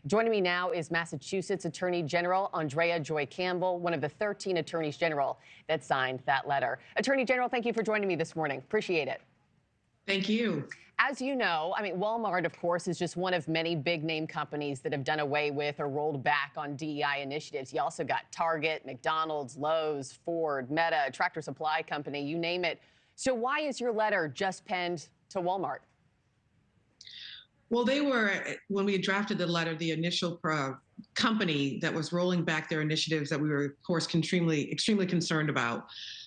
Joining me now is Massachusetts Attorney General Andrea Campbell, one of the 13 attorneys general that signed that letter. Attorney General, thank you for joining me this morning. Appreciate it. Thank you. As you know, Walmart, of course, is just one of many big name companies that have done away with or rolled back on DEI initiatives. You also got Target, McDonald's, Lowe's, Ford, Meta, Tractor Supply Company, you name it. So why is your letter just penned to Walmart? Well, they were, when we drafted the letter, the initial company that was rolling back their initiatives that we were, of course, extremely concerned about.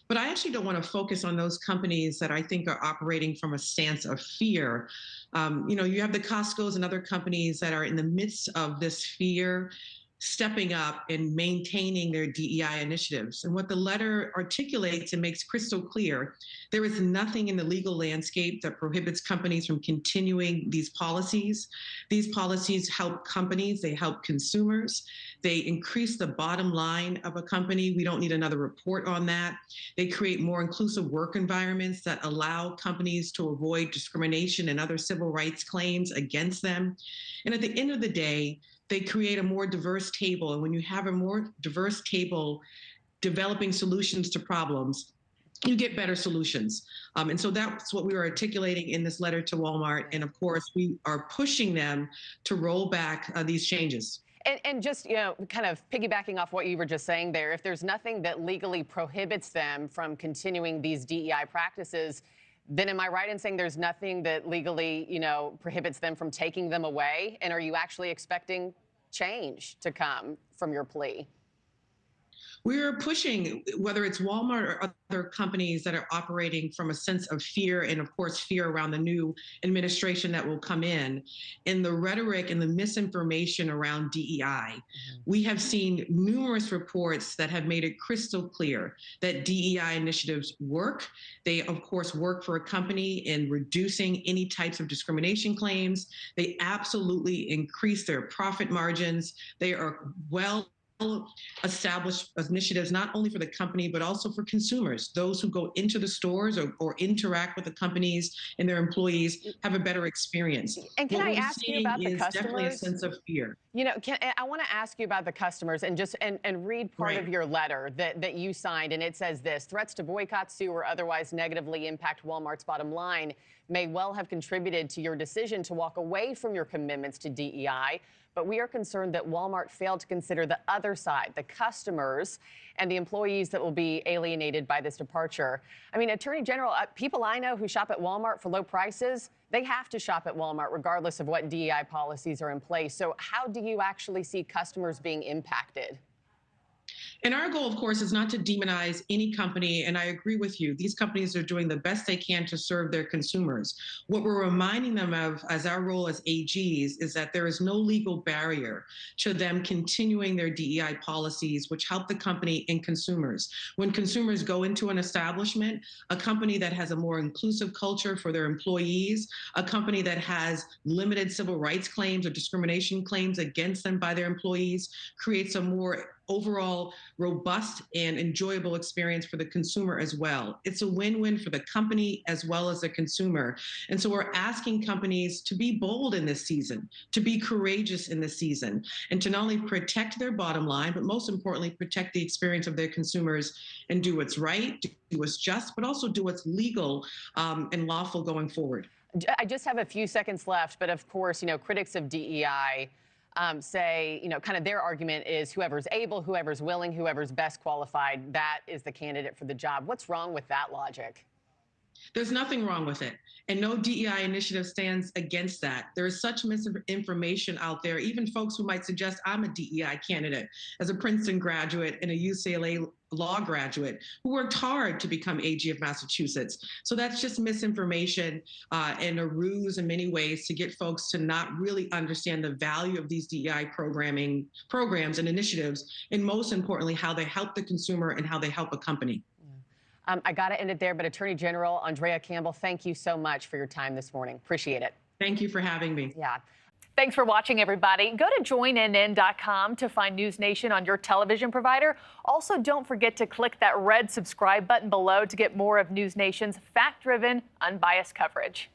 But I actually don't want to focus on those companies that I think are operating from a stance of fear. You have the Costco's and other companies that are in the midst of this fear, stepping up and maintaining their DEI initiatives. And what the letter articulates and makes crystal clear, there is nothing in the legal landscape that prohibits companies from continuing these policies. These policies help companies, they help consumers, they increase the bottom line of a company. We don't need another report on that. They create more inclusive work environments that allow companies to avoid discrimination and other civil rights claims against them. And at the end of the day, they create a more diverse table. And when you have a more diverse table developing solutions to problems, you get better solutions. And so that's what we were articulating in this letter to Walmart. And of course, we are pushing them to roll back these changes. And just, kind of piggybacking off what you were just saying there, if there's nothing that legally prohibits them from continuing these DEI practices, then am I right in saying there's nothing that legally, prohibits them from taking them away? And are you actually expecting change to come from your plea? We're pushing, whether it's Walmart or other companies that are operating from a sense of fear, and of course, fear around the new administration that will come in the rhetoric and the misinformation around DEI. Mm-hmm. We have seen numerous reports that have made it crystal clear that DEI initiatives work. They, of course, work for a company in reducing any types of discrimination claims. They absolutely increase their profit margins. They are established initiatives not only for the company, but also for consumers. Those who go into the stores or interact with the companies and their employees have a better experience. And can I ask you about the customers? Definitely a sense of fear. I want to ask you about the customers and read part of your letter that you signed. And it says this: threats to boycott, sue, or otherwise negatively impact Walmart's bottom line may well have contributed to your decision to walk away from your commitments to DEI. But we are concerned that Walmart failed to consider the other side, the customers and the employees that will be alienated by this departure. Attorney General, people I know who shop at Walmart for low prices, they have to shop at Walmart regardless of what DEI policies are in place. So how do you actually see customers being impacted? And our goal, of course, is not to demonize any company. And I agree with you. These companies are doing the best they can to serve their consumers. What we're reminding them of as our role as AGs is that there is no legal barrier to them continuing their DEI policies, which help the company and consumers. When consumers go into an establishment, a company that has a more inclusive culture for their employees, a company that has limited civil rights claims or discrimination claims against them by their employees, creates a more overall robust and enjoyable experience for the consumer as well. It's a win-win for the company as well as the consumer. And so we're asking companies to be bold in this season, to be courageous in this season, and to not only protect their bottom line, but most importantly, protect the experience of their consumers and do what's right, do what's just, but also do what's legal and lawful going forward. I just have a few seconds left, but of course, critics of DEI say, kind of their argument is whoever's able, whoever's willing, whoever's best qualified, that is the candidate for the job. What's wrong with that logic? There's nothing wrong with it. And no DEI initiative stands against that. There is such misinformation out there, even folks who might suggest I'm a DEI candidate as a Princeton graduate and a UCLA law graduate who worked hard to become AG of Massachusetts. So that's just misinformation and a ruse in many ways to get folks to not really understand the value of these DEI programs and initiatives, and most importantly, how they help the consumer and how they help a company. I got to end it there, but Attorney General Andrea Campbell, thank you so much for your time this morning. Appreciate it. Thank you for having me. Yeah. Thanks for watching, everybody. Go to joinnn.com to find NewsNation on your television provider. Also, don't forget to click that red subscribe button below to get more of NewsNation's fact-driven, unbiased coverage.